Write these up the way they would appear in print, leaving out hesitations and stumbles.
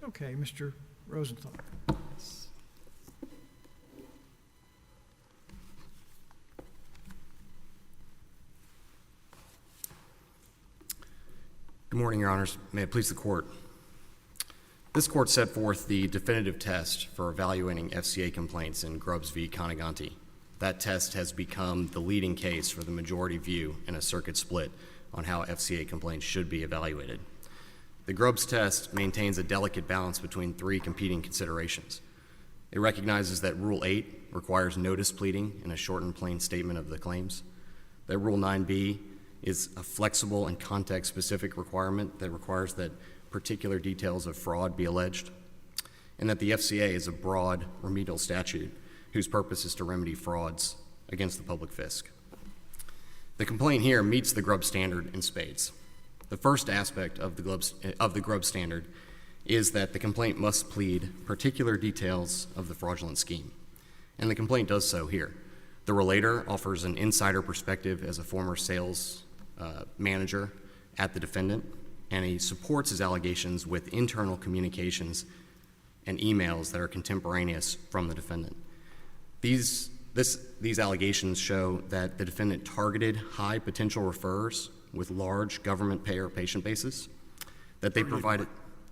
Okay, Mr. Rosenthal. Good morning, Your Honors. May it please the Court. This Court set forth the definitive test for evaluating FCA complaints in Grubbs v. Conaganti. That test has become the leading case for the majority view in a circuit split on how FCA complaints should be evaluated. The Grubbs test maintains a delicate balance between three competing considerations. It recognizes that Rule 8 requires notice pleading in a short and plain statement of the claims, that Rule 9b is a flexible and context-specific requirement that requires that particular details of fraud be alleged, and that the FCA is a broad remedial statute whose purpose is to remedy frauds against the public fisc. The complaint here meets the Grubbs standard in spades. The first aspect of the Grubbs standard is that the complaint must plead particular details of the fraudulent scheme, and the complaint does so here. The relator offers an insider perspective as a former sales manager at the defendant, and he supports his allegations with internal communications and emails that are contemporaneous from the defendant. These allegations show that the defendant targeted high potential referrers with large government payer patient bases, that they provided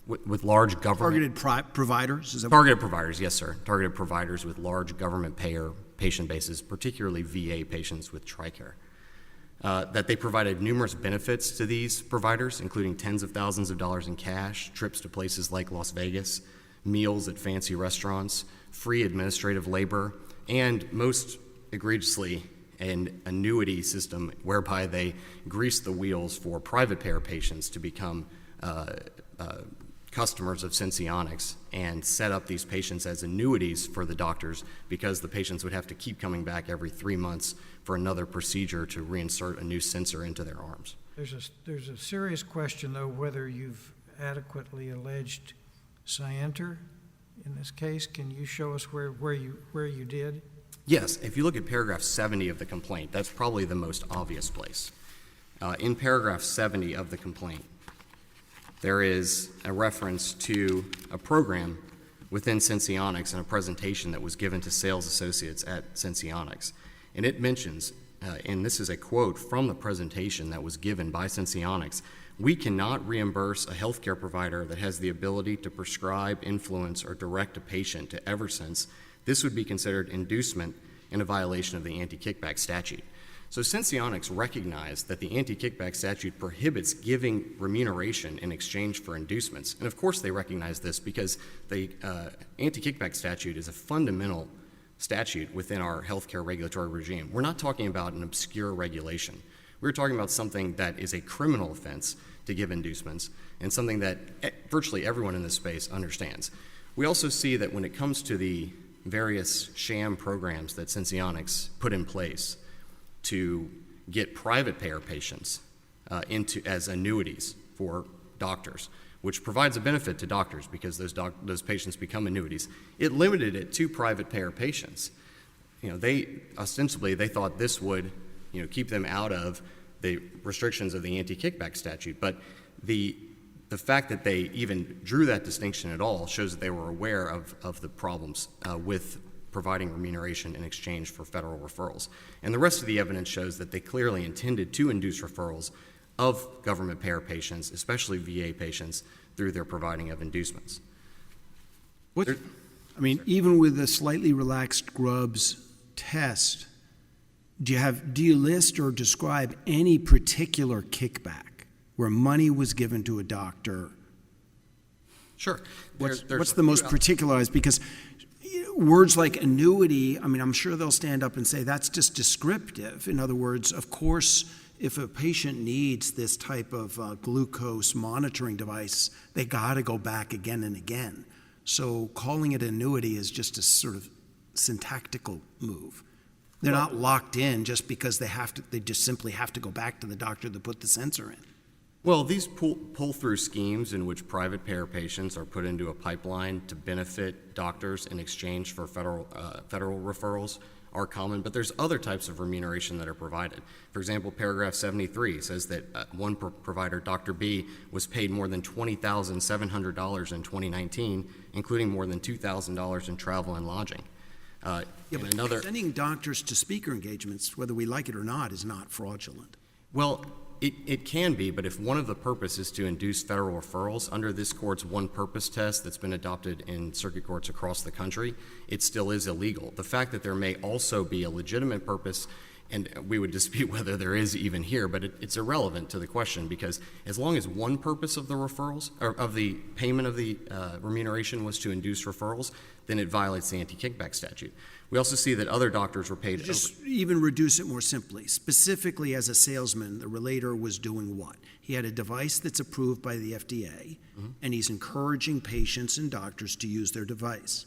with large government... Targeted providers? Is that targeted providers, yes, sir. Targeted providers with large government payer patient bases, particularly VA patients with TRICARE. That they provided numerous benefits to these providers, including tens of thousands of dollars in cash, trips to places like Las Vegas, meals at fancy restaurants, free administrative labor, and most egregiously, an annuity system whereby they grease the wheels for private payer patients to become customers of Senseonics and set up these patients as annuities for the doctors because the patients would have to keep coming back every 3 months for another procedure to reinsert a new sensor into their arms. There's a serious question, though, whether you've adequately alleged scienter in this case. Can you show us where you did? Yes. If you look at paragraph 70 of the complaint, that's probably the most obvious place. In paragraph 70 of the complaint, there is a reference to a program within Senseonics and a presentation that was given to sales associates at Senseonics. And it mentions, and this is a quote from the presentation that was given by Senseonics, "We cannot reimburse a healthcare provider that has the ability to prescribe, influence, or direct a patient to Eversense. This would be considered inducement and a violation of the anti-kickback statute." So Senseonics recognized that the anti-kickback statute prohibits giving remuneration in exchange for inducements. And of course they recognize this because the anti-kickback statute is a fundamental statute within our healthcare regulatory regime. We're not talking about an obscure regulation. We're talking about something that is a criminal offense to give inducements and something that virtually everyone in this space understands. We also see that when it comes to the various sham programs that Senseonics put in place to get private payer patients as annuities for doctors, which provides a benefit to doctors because those patients become annuities. It limited it to private payer patients. They thought this would, keep them out of the restrictions of the anti-kickback statute. But the fact that they even drew that distinction at all shows that they were aware of the problems with providing remuneration in exchange for federal referrals. And the rest of the evidence shows that they clearly intended to induce referrals of government payer patients, especially VA patients, through their providing of inducements. Even with the slightly relaxed Grubbs test, do you list or describe any particular kickback where money was given to a doctor? Sure. What's the most particularized? Because words like annuity, I'm sure they'll stand up and say that's just descriptive. In other words, of course, if a patient needs this type of glucose monitoring device, they got to go back again and again. So calling it annuity is just a sort of syntactical move. They're not locked in just because they just simply have to go back to the doctor to put the sensor in. Well, these pull-through schemes in which private payer patients are put into a pipeline to benefit doctors in exchange for federal referrals are common, but there's other types of remuneration that are provided. For example, paragraph 73 says that one provider, Dr. B, was paid more than $20,700 in 2019, including more than $2,000 in travel and lodging. Yeah, but sending doctors to speaker engagements, whether we like it or not, is not fraudulent. Well, it can be, but if one of the purposes is to induce federal referrals under this court's one-purpose test that's been adopted in circuit courts across the country, it still is illegal. The fact that there may also be a legitimate purpose, and we would dispute whether there is even here, but it's irrelevant to the question, because as long as one purpose of the referrals, or of the payment of the remuneration was to induce referrals, then it violates the anti-kickback statute. We also see that other doctors were paid. Just even reduce it more simply. Specifically, as a salesman, the relator was doing what? He had a device that's approved by the FDA, and he's encouraging patients and doctors to use their device.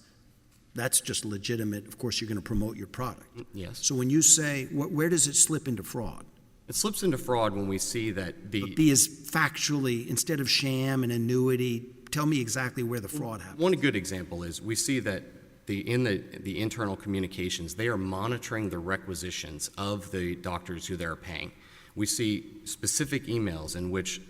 That's just legitimate. Of course, you're going to promote your product. Yes. So when you say, where does it slip into fraud? It slips into fraud when we see that But B is factually, instead of sham and annuity, tell me exactly where the fraud happens. One good example is we see that in the internal communications, they are monitoring the requisitions of the doctors who they're paying. We see specific emails in which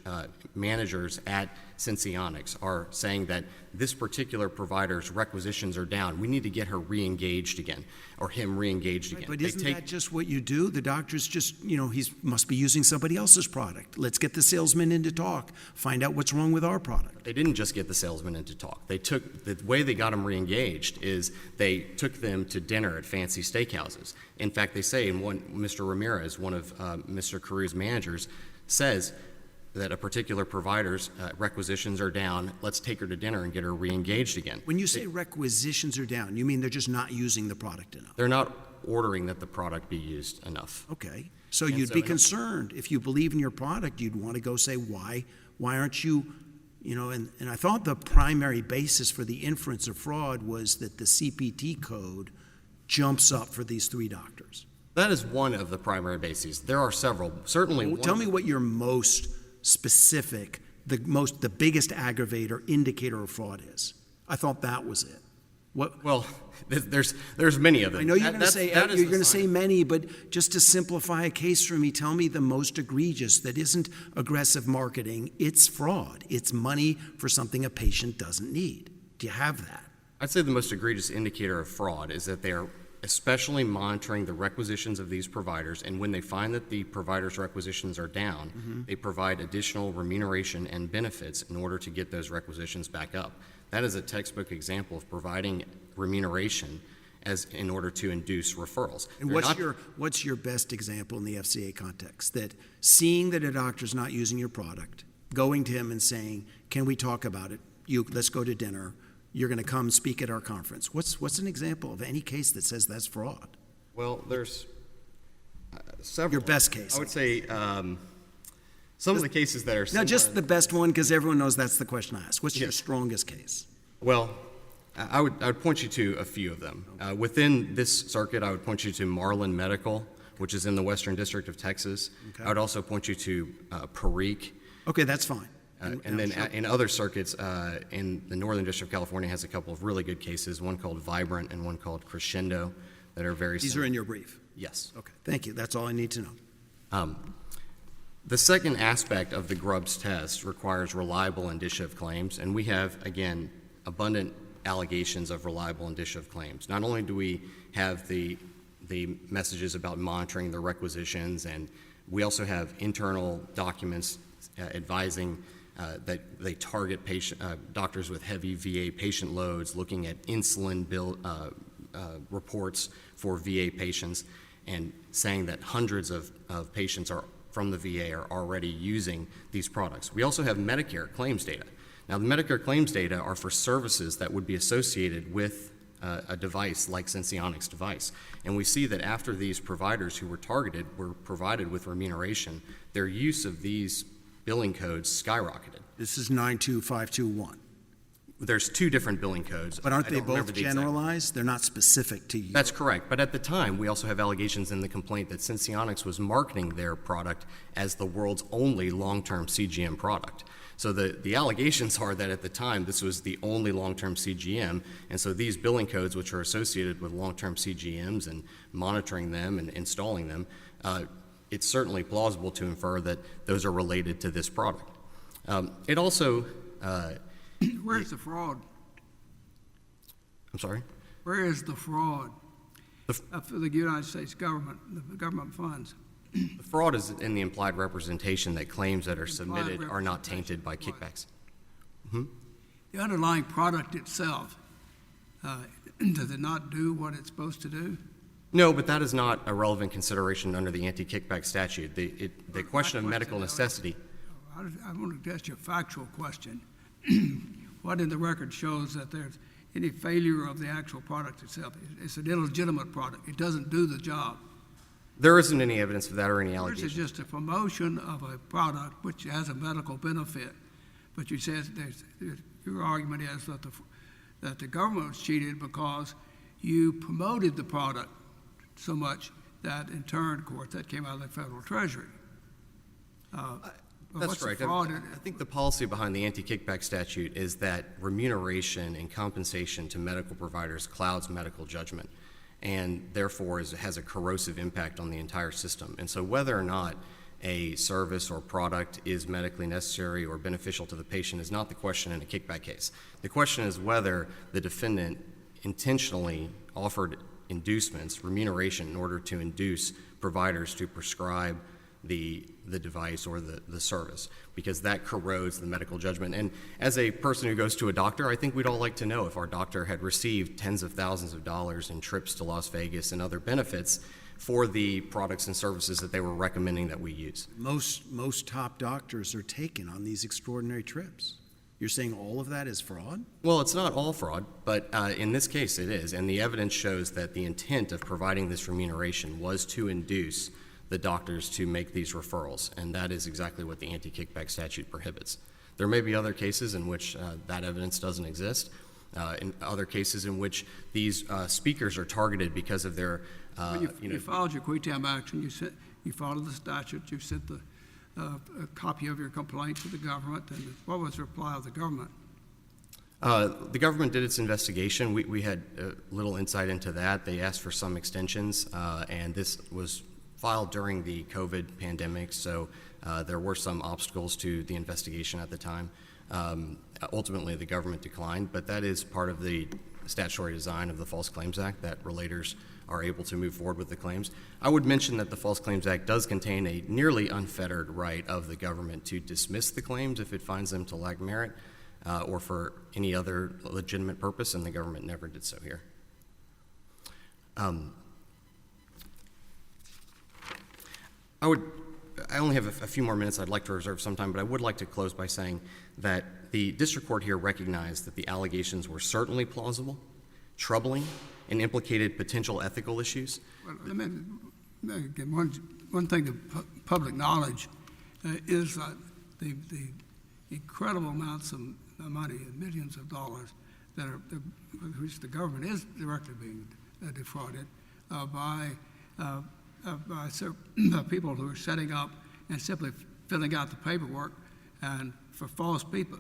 managers at Senseonics are saying that this particular provider's requisitions are down. We need to get her re-engaged again, or him re-engaged again. But isn't that just what you do? The doctor's just, he must be using somebody else's product. Let's get the salesman in to talk, find out what's wrong with our product. They didn't just get the salesman in to talk. The way they got him re-engaged is they took them to dinner at fancy steakhouses. In fact, they say, Mr. Ramirez, one of Mr. Carew's managers, says that a particular provider's requisitions are down. Let's take her to dinner and get her re-engaged again. When you say requisitions are down, you mean they're just not using the product enough? They're not ordering that the product be used enough. Okay. So you'd be concerned. If you believe in your product, you'd want to go say, why aren't you, and I thought the primary basis for the inference of fraud was that the CPT code jumps up for these three doctors. That is one of the primary bases. There are several. Certainly one. Tell me what your most specific, the biggest aggravator, indicator of fraud is. I thought that was it. What? Well, there's many of them. I know you're going to say many, but just to simplify a case for me, tell me the most egregious that isn't aggressive marketing. It's fraud. It's money for something a patient doesn't need. Do you have that? I'd say the most egregious indicator of fraud is that they are especially monitoring the requisitions of these providers, and when they find that the provider's requisitions are down, they provide additional remuneration and benefits in order to get those requisitions back up. That is a textbook example of providing remuneration in order to induce referrals. And what's your best example in the FCA context? That seeing that a doctor's not using your product, going to him and saying, can we talk about it? Let's go to dinner. You're going to come speak at our conference. What's an example of any case that says that's fraud? Well, there's several. Your best case. I would say some of the cases that are similar. No, just the best one, because everyone knows that's the question I ask. What's your strongest case? Well, I would point you to a few of them. Within this circuit, I would point you to Marlin Medical, which is in the Western District of Texas. Okay. I would also point you to Parikh. Okay, that's fine. And then in other circuits, in the Northern District of California has a couple of really good cases, one called Vibrant and one called Crescendo, that are very similar. These are in your brief? Yes. Okay, thank you. That's all I need to know. The second aspect of the Grubbs test requires reliable indicia of claims, and we have, again, abundant allegations of reliable indicia of claims. Not only do we have the messages about monitoring the requisitions, and we also have internal documents advising that they target doctors with heavy VA patient loads, looking at insulin bill reports for VA patients, and saying that hundreds of patients from the VA are already using these products. We also have Medicare claims data. Now, the Medicare claims data are for services that would be associated with a device like Senseonics device. And we see that after these providers who were targeted were provided with remuneration, their use of these billing codes skyrocketed. This is 92521. There's two different billing codes. But aren't they both generalized? They're not specific to you. That's correct. But at the time, we also have allegations in the complaint that Senseonics was marketing their product as the world's only long-term CGM product. So the allegations are that at the time, this was the only long-term CGM, and so these billing codes, which are associated with long-term CGMs and monitoring them and installing them, it's certainly plausible to infer that those are related to this product. It also... Where's the fraud? I'm sorry? Where is the fraud for the United States government, the government funds? The fraud is in the implied representation that claims that are Implied submitted are not representation. tainted by Right. kickbacks. The underlying product itself, does it not do what it's supposed to do? No, but that is not a relevant consideration under the anti-kickback statute. The question of medical necessity. I want to ask you a factual question. What in the record shows that there's any failure of the actual product itself? It's an illegitimate product. It doesn't do the job. There isn't any evidence of that or any This allegation. is just a promotion of a product which has a medical benefit. But you said your argument is that the government was cheated because you promoted the product so much that in turn, of course, that came out of the federal treasury. That's right. I think the policy behind the anti-kickback statute is that remuneration and compensation to medical providers clouds medical judgment, and therefore has a corrosive impact on the entire system. And so whether or not a service or product is medically necessary or beneficial to the patient is not the question in a kickback case. The question is whether the defendant intentionally offered inducements, remuneration, in order to induce providers to prescribe the device or the service, because that corrodes the medical judgment. And as a person who goes to a doctor, I think we'd all like to know if our doctor had received tens of thousands of dollars in trips to Las Vegas and other benefits for the products and services that they were recommending that we use. Most top doctors are taken on these extraordinary trips. You're saying all of that is fraud? Well, it's not all fraud, but in this case it is. And the evidence shows that the intent of providing this remuneration was to induce the doctors to make these referrals, and that is exactly what the anti-kickback statute prohibits. There may be other cases in which that evidence doesn't exist, in other cases in which these speakers are targeted because of their, You filed your quitam action, you followed the statute, you sent a copy of your complaint to the government, and what was the reply of the government? The government did its investigation. We had little insight into that. They asked for some extensions, and this was filed during the COVID pandemic, so there were some obstacles to the investigation at the time. Ultimately, the government declined, but that is part of the statutory design of the False Claims Act, that relators are able to move forward with the claims. I would mention that the False Claims Act does contain a nearly unfettered right of the government to dismiss the claims if it finds them to lack merit or for any other legitimate purpose, and the government never did so here. I only have a few more minutes I'd like to reserve some time, but I would like to close by saying that the district court here recognized that the allegations were certainly plausible, troubling, and implicated potential ethical issues. Well, again, one thing to public knowledge is that the incredible amounts of money, millions of dollars, which the government is directly being defrauded by people who are setting up and simply filling out the paperwork, and for false people,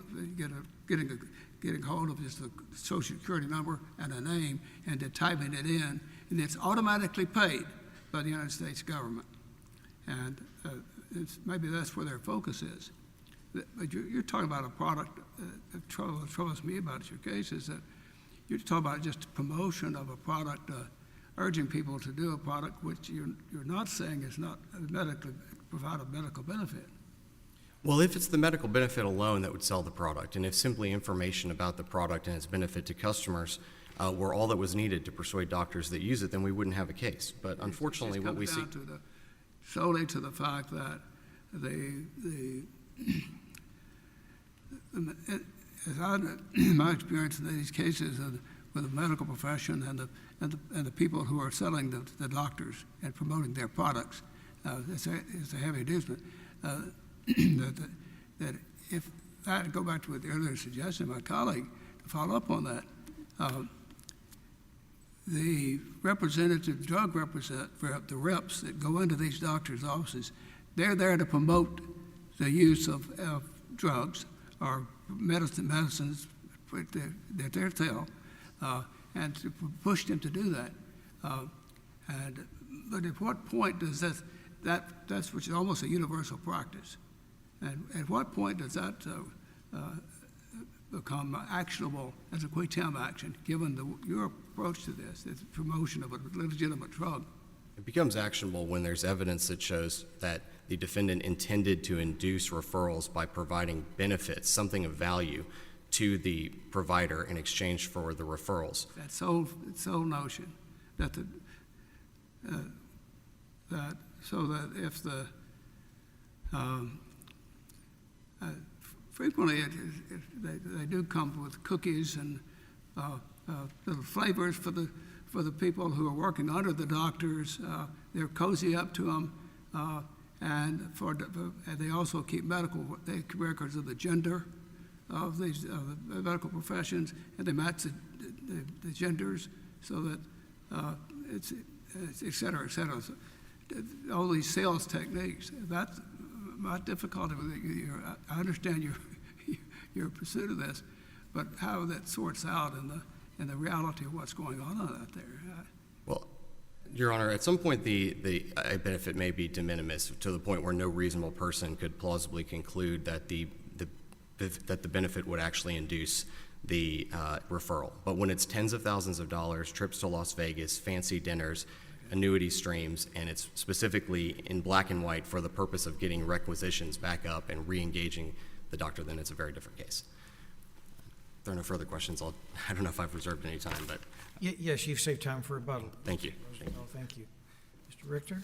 getting hold of just the social security number and a name and then typing it in, and it's automatically paid by the United States government. And maybe that's where their focus is. But you're talking about a product that troubles me about your case is that you're talking about just promotion of a product, urging people to do a product which you're not saying is not medically provide a medical benefit. Well, if it's the medical benefit alone that would sell the product, and if simply information about the product and its benefit to customers were all that was needed to persuade doctors that use it, then we wouldn't have a case. But unfortunately, what we see solely to the fact that in my experience in these cases with the medical profession and the people who are selling the doctors and promoting their products, it's a heavy inducement. That if I go back to the earlier suggestion of my colleague to follow up on that, the drug representative, the reps that go into these doctors' offices, they're there to promote the use of drugs or medicines that they're sell, and to push them to do that. But at what point does that's which is almost a universal practice, and at what point does that become actionable as a qui tam action, given your approach to this, the promotion of a legitimate drug? It becomes actionable when there's evidence that shows that the defendant intended to induce referrals by providing benefits, something of value, to the provider in exchange for the referrals. That sole notion that if the frequently they do come with cookies and little flavors for the people who are working under the doctors. They're cozy up to them, and they also keep they keep records of the gender of these the medical professions, and they match the genders so that it's et cetera, et cetera. So, all these sales techniques. That's my difficulty with it. I understand your pursuit of this, but how that sorts out in the reality of what's going on out there. Well, Your Honor, at some point the benefit may be de minimis to the point where no reasonable person could plausibly conclude that the benefit would actually induce the referral. But when it's tens of thousands of dollars, trips to Las Vegas, fancy dinners, annuity streams, and it's specifically in black and white for the purpose of getting requisitions back up and re-engaging the doctor, then it's a very different case. If there are no further questions, I don't know if I've reserved any time, but Yes, you've saved time for rebuttal. thank you. Rosenthal, thank you. Mr. Richter?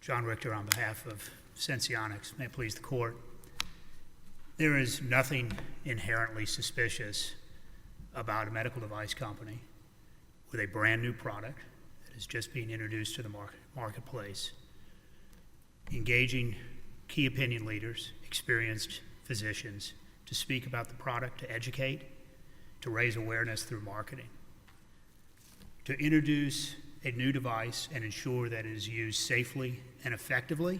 John Richter on behalf of Senseonics. May it please the court. There is nothing inherently suspicious about a medical device company with a brand new product that is just being introduced to the marketplace, engaging key opinion leaders, experienced physicians to speak about the product, to educate, to raise awareness through marketing, to introduce a new device and ensure that it is used safely and effectively.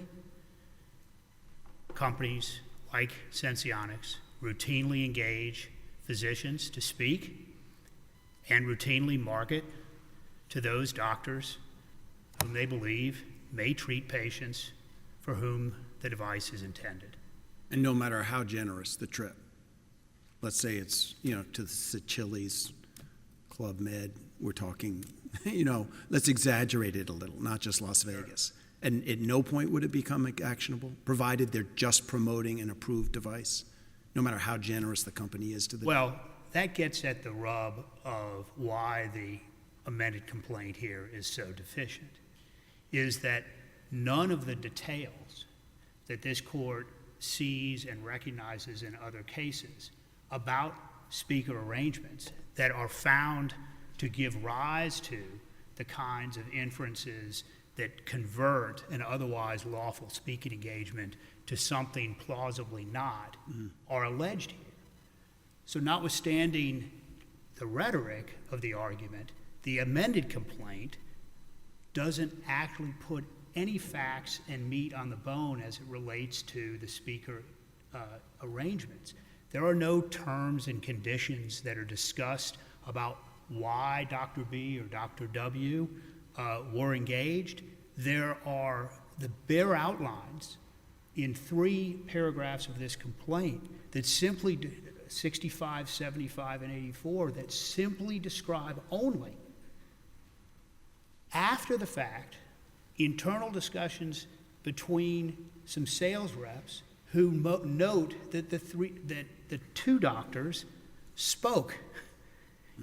Companies like Senseonics routinely engage physicians to speak and routinely market to those doctors whom they believe may treat patients for whom the device is intended. And no matter how generous the trip, let's say it's, to the Chili's, Club Med, we're talking, let's exaggerate it a little, not just Las Vegas. And at no point would it become actionable, provided they're just promoting an approved device, no matter how generous the company is to the. Well, that gets at the rub of why the amended complaint here is so deficient, is that none of the details that this court sees and recognizes in other cases about speaker arrangements that are found to give rise to the kinds of inferences that convert an otherwise lawful speaking engagement to something plausibly not are alleged here. So notwithstanding the rhetoric of the argument, the amended complaint doesn't actually put any facts and meat on the bone as it relates to the speaker arrangements. There are no terms and conditions that are discussed about why Dr. B or Dr. W were engaged. There are the bare outlines in 3 paragraphs of this complaint that simply, 65, 75, and 84, that simply describe only, after the fact, internal discussions between some sales reps who note that the 2 doctors spoke.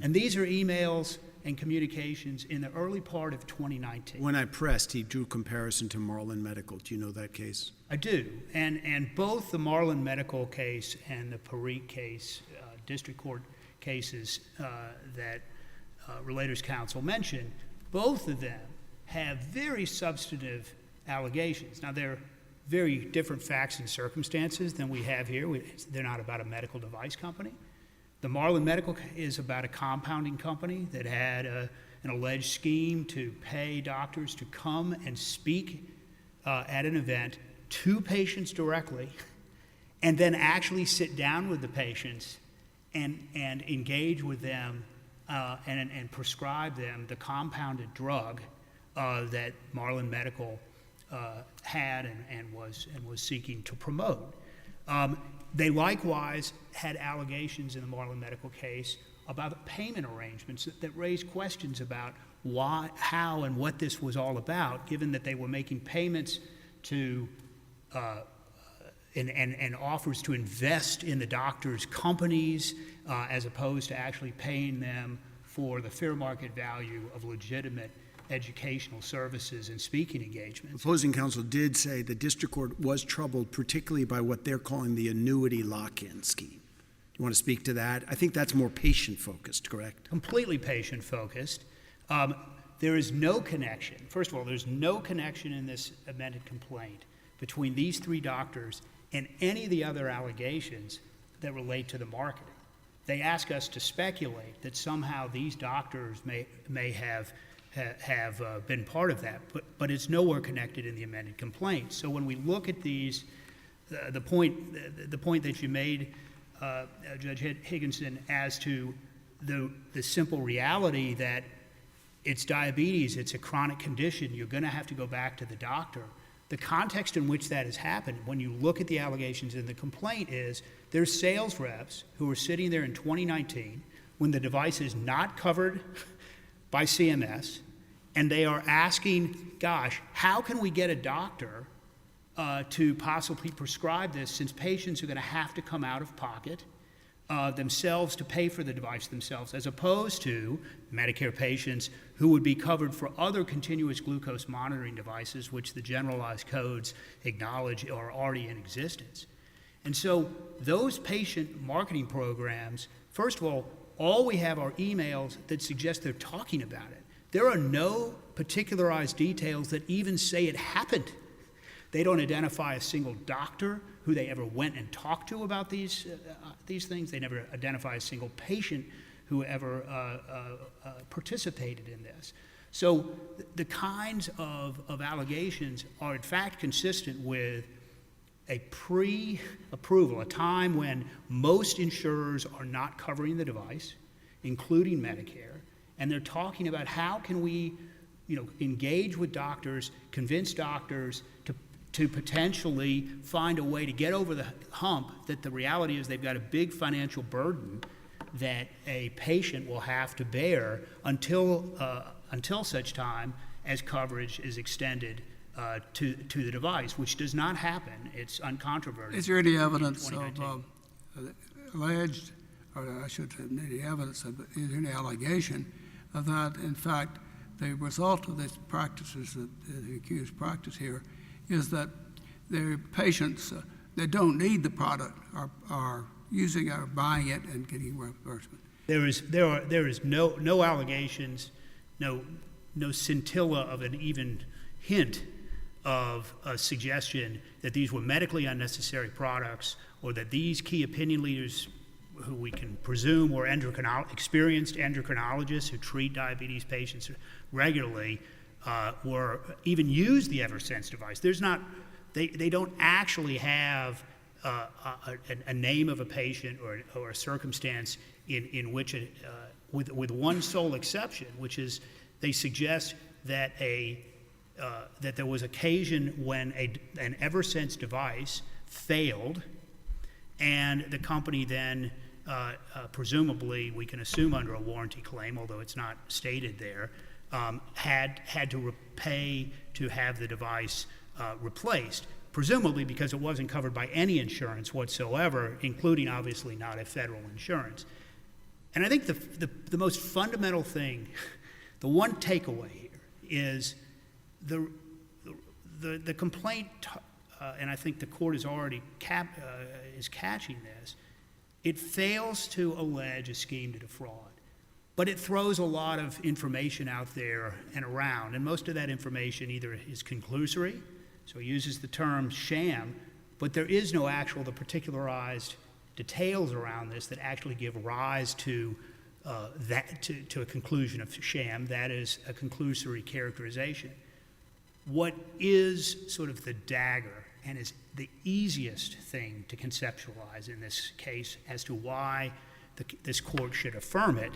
And these are emails and communications in the early part of 2019. When I pressed, he drew comparison to Marlin Medical. Do you know that case? I do. And both the Marlin Medical case and the Parikh case, district court cases that Relators Counsel mentioned, both of them have very substantive allegations. Now, they're very different facts and circumstances than we have here. They're not about a medical device company. The Marlin Medical is about a compounding company that had an alleged scheme to pay doctors to come and speak at an event to patients directly, and then actually sit down with the patients and engage with them and prescribe them the compounded drug that Marlin Medical had and was seeking to promote. They likewise had allegations in the Marlin Medical case about payment arrangements that raised questions about why, how, and what this was all about, given that they were making payments to and offers to invest in the doctors' companies as opposed to actually paying them for the fair market value of legitimate educational services and speaking engagements. Opposing counsel did say the district court was troubled particularly by what they're calling the annuity lock-in scheme. You want to speak to that? I think that's more patient-focused, correct? Completely patient-focused. There is no connection. First of all, there's no connection in this amended complaint between these three doctors and any of the other allegations that relate to the marketing. They ask us to speculate that somehow these doctors may have been part of that, but it's nowhere connected in the amended complaint. So when we look at these, the point that you made, Judge Higginson, as to the simple reality that it's diabetes, it's a chronic condition, you're going to have to go back to the doctor. The context in which that has happened, when you look at the allegations in the complaint, is there's sales reps who are sitting there in 2019 when the device is not covered by CMS, and they are asking, gosh, how can we get a doctor to possibly prescribe this, since patients are going to have to come out of pocket themselves to pay for the device themselves, as opposed to Medicare patients who would be covered for other continuous glucose monitoring devices, which the generalized codes acknowledge are already in existence. And so those patient marketing programs, first of all we have are emails that suggest they're talking about it. There are no particularized details that even say it happened. They don't identify a single doctor who they ever went and talked to about these things. They never identify a single patient who ever participated in this. So the kinds of allegations are in fact consistent with a pre-approval, a time when most insurers are not covering the device, including Medicare, and they're talking about how can we, engage with doctors, convince doctors to potentially find a way to get over the hump that the reality is they've got a big financial burden that a patient will have to bear until such time as coverage is extended to the device, which does not happen. It's uncontroverted. Is there any evidence of alleged, or I should say, any evidence of, is there any allegation of that, in fact, the result of these practices, the accused practice here, is that their patients that don't need the product are using it or buying it and getting reimbursement? There is no allegations, no scintilla of an even hint of a suggestion that these were medically unnecessary products, or that these key opinion leaders, who we can presume were experienced endocrinologists who treat diabetes patients regularly, were even use the Eversense device. They don't actually have a name of a patient or a circumstance in which, with one sole exception, which is they suggest that that there was occasion when an Eversense device failed, and the company then, presumably, we can assume under a warranty claim, although it's not stated there, had to pay to have the device replaced, presumably because it wasn't covered by any insurance whatsoever, including obviously not a federal insurance. And I think the most fundamental thing, the one takeaway here, is the complaint, and I think the court is already is catching this. It fails to allege a scheme to defraud. But it throws a lot of information out there and around, and most of that information either is conclusory, so it uses the term sham, but there is no the particularized details around this that actually give rise to to a conclusion of sham. That is a conclusory characterization. What is sort of the dagger and is the easiest thing to conceptualize in this case as to why this court should affirm it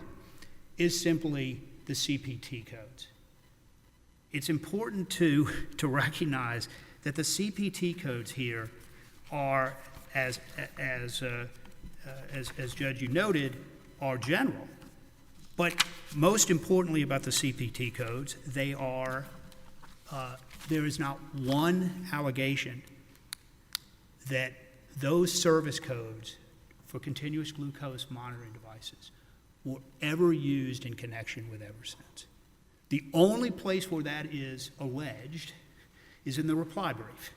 is simply the CPT codes. It's important to recognize that the CPT codes here are, as Judge, you noted, are general. But most importantly about the CPT codes, they are, there is not one allegation that those service codes for continuous glucose monitoring devices were ever used in connection with Eversense. The only place where that is alleged is in the reply brief,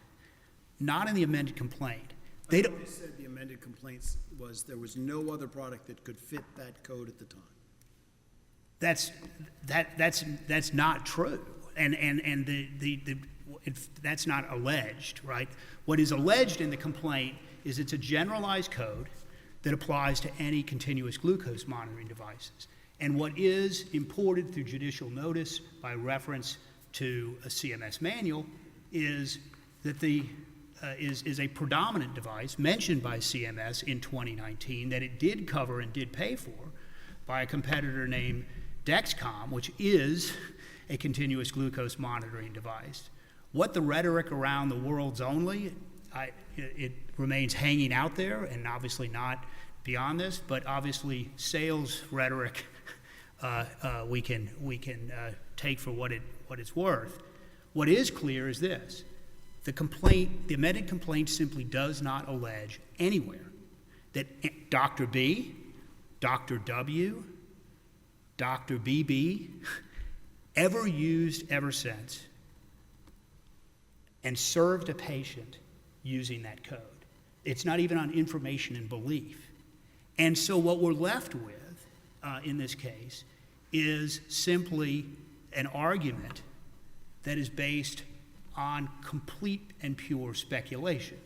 not in the amended complaint. They said the amended complaints was there was no other product that could fit that code at the time. That's not true, and that's not alleged, right? What is alleged in the complaint is it's a generalized code that applies to any continuous glucose monitoring devices. And what is imported through judicial notice by reference to a CMS manual is that is a predominant device mentioned by CMS in 2019 that it did cover and did pay for by a competitor named Dexcom, which is a continuous glucose monitoring device. What the rhetoric around the world's only, it remains hanging out there and obviously not beyond this, but obviously sales rhetoric we can take for what it's worth. What is clear is this: the amended complaint simply does not allege anywhere that Dr. B, Dr. W, Dr. BB ever used Eversense and served a patient using that code. It's not even on information and belief. And so what we're left with in this case is simply an argument that is based on complete and pure speculation,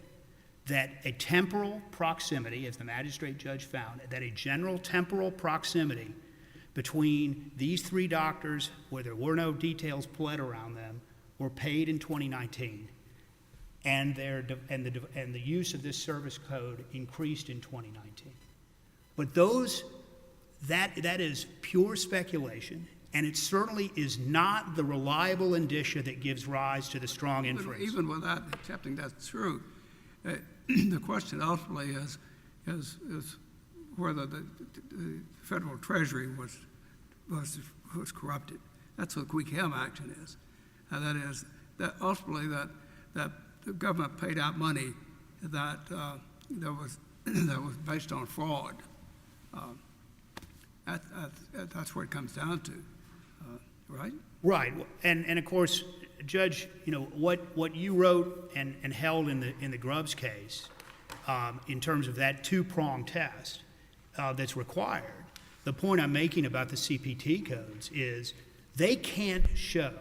that a temporal proximity, as the magistrate judge found, that a general temporal proximity between these three doctors, where there were no details pled around them, were paid in 2019, and the use of this service code increased in 2019. But that is pure speculation, and it certainly is not the reliable indicia that gives rise to the strong inference. Even without accepting that's true, the question ultimately is whether the federal treasury was corrupted. That's what Quick Helm action is. And that is that ultimately that the government paid out money that was based on fraud. That's what it comes down to, right? Right, and of course, Judge, what you wrote and held in the Grubbs case, in terms of that two-pronged test that's required. The point I'm making about the CPT codes is they can't show,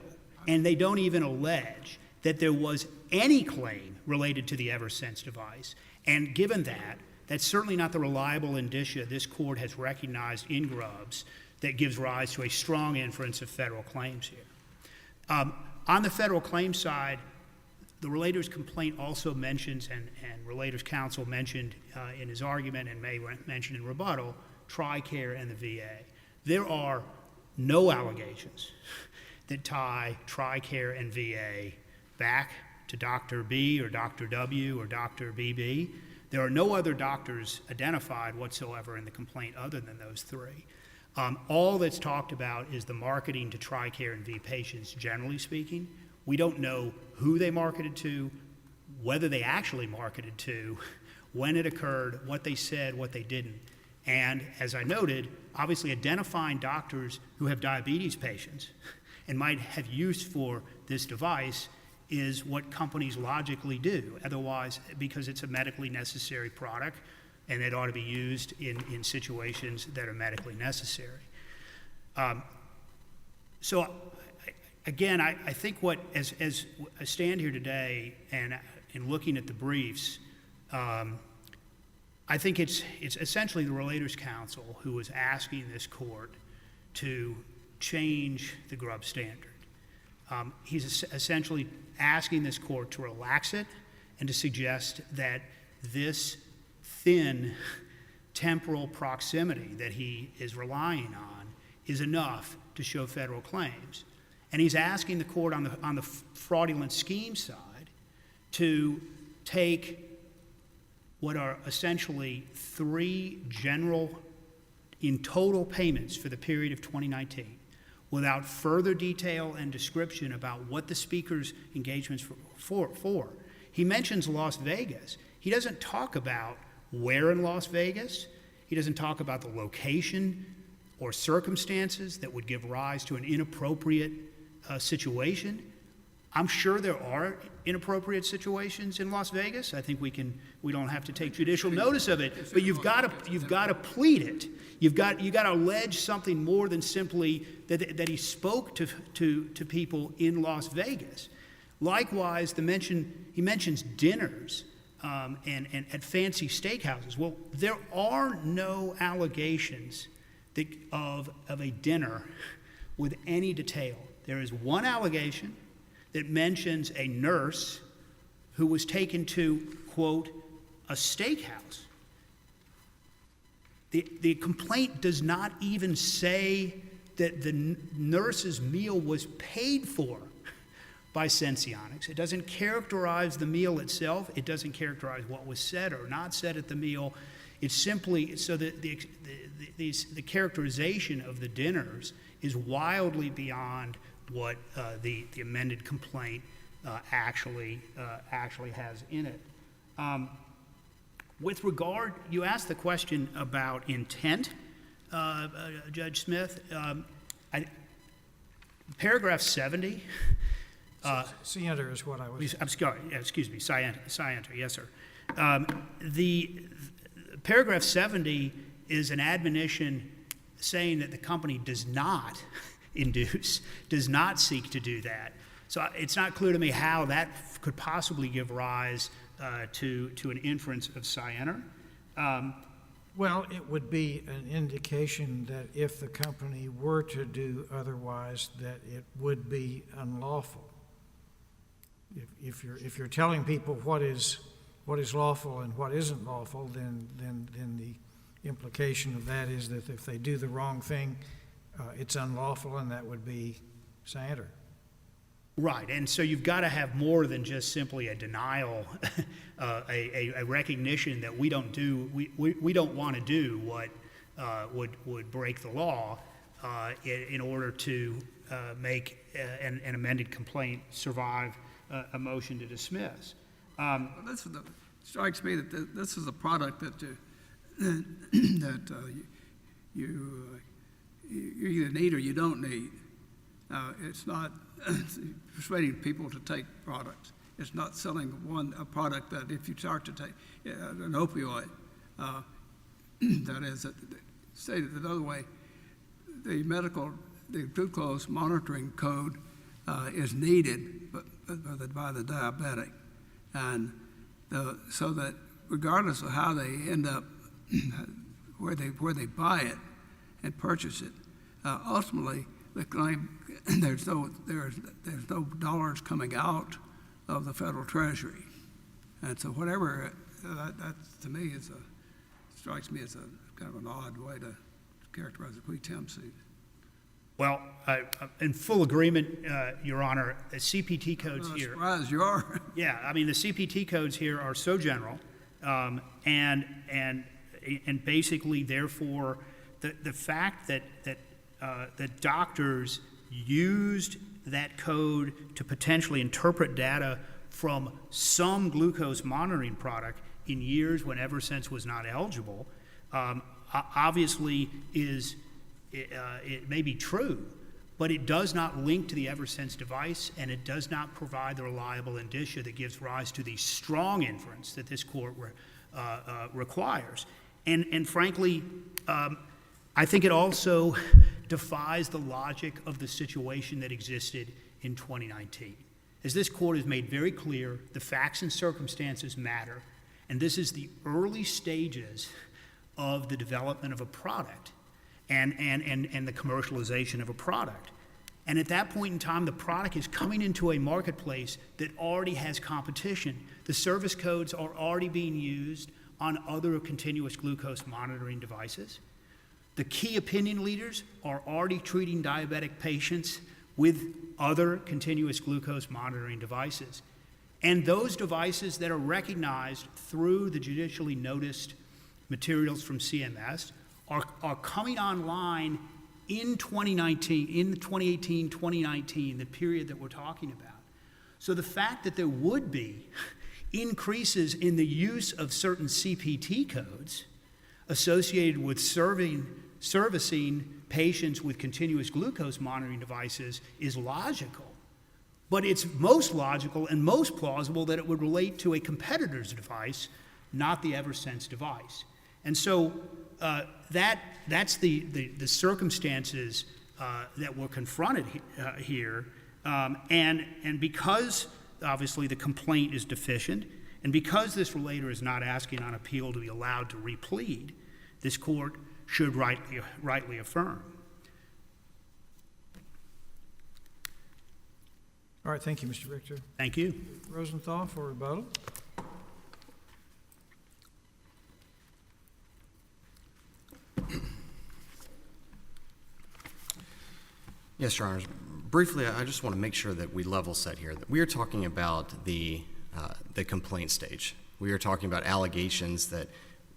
and they don't even allege, that there was any claim related to the Eversense device. And given that, that's certainly not the reliable indicia this court has recognized in Grubbs that gives rise to a strong inference of federal claims here. On the federal claim side, the relator's complaint also mentions, and relator's counsel mentioned in his argument and may mention in rebuttal, TRICARE and the VA. There are no allegations that tie TRICARE and VA back to Dr. B or Dr. W or Dr. BB. There are no other doctors identified whatsoever in the complaint other than those three. All that's talked about is the marketing to TRICARE and V patients, generally speaking. We don't know who they marketed to, whether they actually marketed to, when it occurred, what they said, what they didn't. And as I noted, obviously identifying doctors who have diabetes patients and might have use for this device is what companies logically do. Otherwise, because it's a medically necessary product and it ought to be used in situations that are medically necessary. So, again, I think as I stand here today and in looking at the briefs, I think it's essentially the Relators Counsel who is asking this court to change the Grubb standard. He's essentially asking this court to relax it and to suggest that this thin temporal proximity that he is relying on is enough to show federal claims. And he's asking the court on the fraudulent scheme side to take what are essentially 3 general in total payments for the period of 2019 without further detail and description about what the speaker's engagements for. He mentions Las Vegas. He doesn't talk about where in Las Vegas. He doesn't talk about the location or circumstances that would give rise to an inappropriate situation. I'm sure there are inappropriate situations in Las Vegas. I think we don't have to take judicial notice of it, but you've got to plead it. You've got to allege something more than simply that he spoke to people in Las Vegas. Likewise, he mentions dinners and at fancy steakhouses. Well, there are no allegations of a dinner with any detail. There is one allegation that mentions a nurse who was taken to, quote, a steakhouse. The complaint does not even say that the nurse's meal was paid for by Senseonics. It doesn't characterize the meal itself. It doesn't characterize what was said or not said at the meal. It's simply so that the characterization of the dinners is wildly beyond what the amended complaint actually has in it. With regard, you asked the question about intent, Judge Smith. Paragraph 70. Scienter is what I was. I'm sorry. Excuse me. Scienter. Yes, sir. The paragraph 70 is an admonition saying that the company does not induce, does not seek to do that. So it's not clear to me how that could possibly give rise to an inference of scienter. Well, it would be an indication that if the company were to do otherwise, that it would be unlawful. If you're telling people what is lawful and what isn't lawful, then the implication of that is that if they do the wrong thing, it's unlawful, and that would be scienter. Right, and so you've got to have more than just simply a denial, a recognition that we don't want to do what would break the law in order to make an amended complaint survive a motion to dismiss. This strikes me that this is a product that you either need or you don't need. It's not persuading people to take products. It's not selling a product that if you start to take an opioid, that is, stated another way, the glucose monitoring code is needed by the diabetic, and so that regardless of how they end up, where they buy it and purchase it, ultimately the claim there's no dollars coming out of the federal treasury, and so whatever that to me strikes me as a kind of an odd way to characterize a quitem suit. Well, in full agreement, Your Honor, the CPT codes I'm here. surprised you are. Yeah, I mean the CPT codes here are so general, and basically, therefore, the fact that doctors used that code to potentially interpret data from some glucose monitoring product in years when Eversense was not eligible, obviously it may be true, but it does not link to the Eversense device, and it does not provide the reliable indicia that gives rise to the strong inference that this court requires. And frankly, I think it also defies the logic of the situation that existed in 2019. As this court has made very clear, the facts and circumstances matter, and this is the early stages of the development of a product and the commercialization of a product. And at that point in time, the product is coming into a marketplace that already has competition. The service codes are already being used on other continuous glucose monitoring devices. The key opinion leaders are already treating diabetic patients with other continuous glucose monitoring devices. And those devices that are recognized through the judicially noticed materials from CMS are coming online in 2019, in 2018, 2019, the period that we're talking about. So the fact that there would be increases in the use of certain CPT codes associated with servicing patients with continuous glucose monitoring devices is logical. But it's most logical and most plausible that it would relate to a competitor's device, not the Eversense device. And so that's the circumstances that we're confronted here. And because, obviously, the complaint is deficient, and because this relator is not asking on appeal to be allowed to replead, this court should rightly affirm. All right, thank you, Mr. Richter. Thank you. Rosenthal for rebuttal. Yes, Your Honors. Briefly, I just want to make sure that we level set here. That we are talking about the complaint stage. We are talking about allegations that,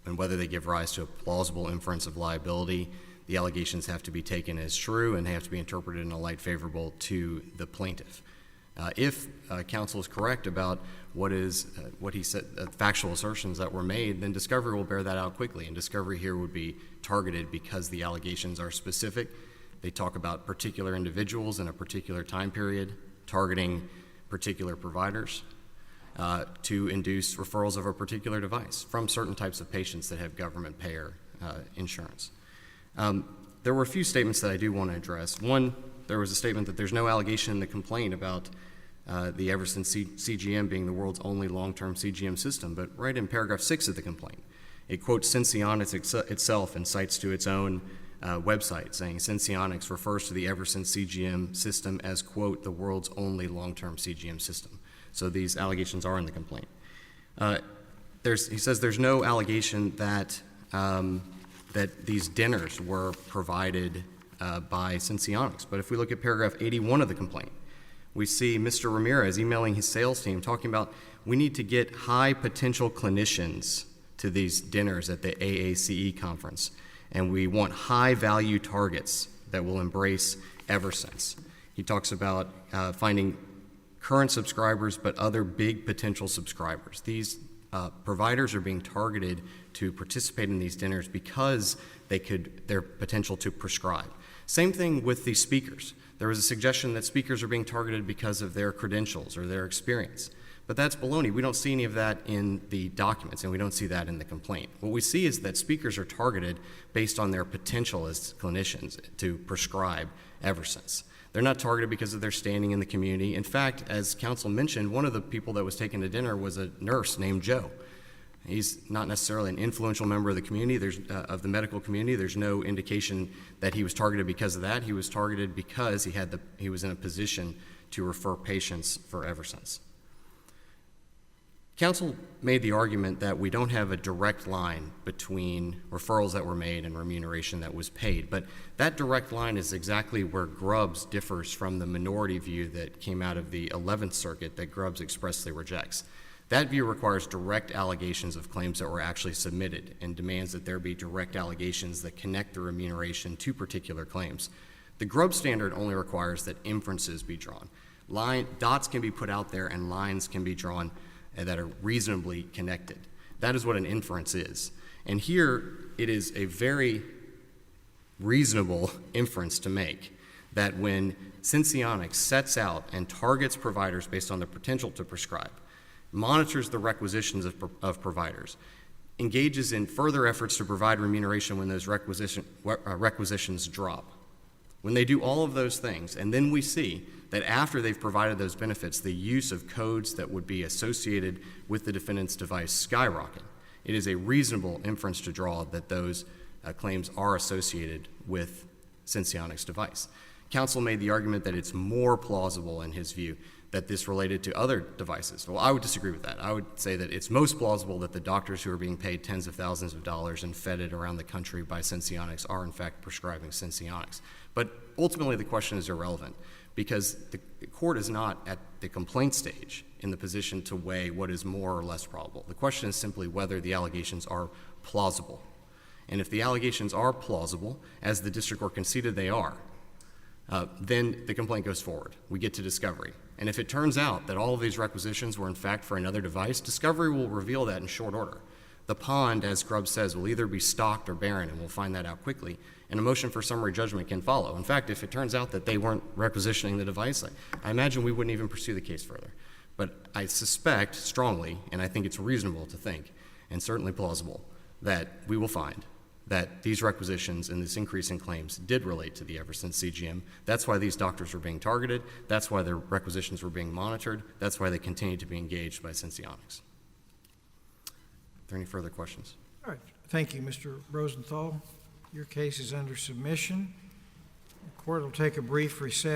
and whether they give rise to a plausible inference of liability, the allegations have to be taken as true and they have to be interpreted in a light favorable to the plaintiff. If counsel is correct about what he said, factual assertions that were made, then discovery will bear that out quickly, and discovery here would be targeted because the allegations are specific. They talk about particular individuals in a particular time period, targeting particular providers to induce referrals of a particular device from certain types of patients that have government payer insurance. There were a few statements that I do want to address. One, there was a statement that there's no allegation in the complaint about the Eversense CGM being the world's only long-term CGM system, but right in paragraph 6 of the complaint, it quotes Senseonics itself and cites to its own website, saying Senseonics refers to the Eversense CGM system as, quote, the world's only long-term CGM system. So these allegations are in the complaint. He says there's no allegation that these dinners were provided by Senseonics. But if we look at paragraph 81 of the complaint, we see Mr. Ramirez emailing his sales team talking about we need to get high potential clinicians to these dinners at the AACE conference, and we want high value targets that will embrace Eversense. He talks about finding current subscribers but other big potential subscribers. These providers are being targeted to participate in these dinners because their potential to prescribe. Same thing with the speakers. There was a suggestion that speakers are being targeted because of their credentials or their experience. But that's baloney. We don't see any of that in the documents, and we don't see that in the complaint. What we see is that speakers are targeted based on their potential as clinicians to prescribe Eversense. They're not targeted because of their standing in the community. In fact, as counsel mentioned, one of the people that was taken to dinner was a nurse named Joe. He's not necessarily an influential member of the community, of the medical community. There's no indication that he was targeted because of that. He was targeted because he was in a position to refer patients for Eversense. Counsel made the argument that we don't have a direct line between referrals that were made and remuneration that was paid, but that direct line is exactly where Grubbs differs from the minority view that came out of the 11th Circuit that Grubbs expressly rejects. That view requires direct allegations of claims that were actually submitted and demands that there be direct allegations that connect the remuneration to particular claims. The Grubbs standard only requires that inferences be drawn. Dots can be put out there and lines can be drawn that are reasonably connected. That is what an inference is. And here it is a very reasonable inference to make that when Senseonics sets out and targets providers based on their potential to prescribe, monitors the requisitions of providers, engages in further efforts to provide remuneration when those requisitions drop, When they do all of those things, and then we see that after they've provided those benefits, the use of codes that would be associated with the defendant's device skyrocket, it is a reasonable inference to draw that those claims are associated with Senseonics' device. Counsel made the argument that it's more plausible, in his view, that this related to other devices. Well, I would disagree with that. I would say that it's most plausible that the doctors who are being paid tens of thousands of dollars and feted around the country by Senseonics are in fact prescribing Senseonics. But ultimately the question is irrelevant because the court is not at the complaint stage in the position to weigh what is more or less probable. The question is simply whether the allegations are plausible. And if the allegations are plausible, as the district court conceded they are, then the complaint goes forward. We get to discovery. And if it turns out that all of these requisitions were in fact for another device, discovery will reveal that in short order. The pond, as Grubb says, will either be stocked or barren, and we'll find that out quickly. And a motion for summary judgment can follow. In fact, if it turns out that they weren't requisitioning the device, I imagine we wouldn't even pursue the case further. But I suspect strongly, and I think it's reasonable to think, and certainly plausible, that we will find that these requisitions and this increase in claims did relate to the Everson CGM. That's why these doctors were being targeted. That's why their requisitions were being monitored. That's why they continue to be engaged by Senseonics. Are there any further questions? All right. Thank you, Mr. Rosenthal. Your case is under submission. The court will take a brief recess.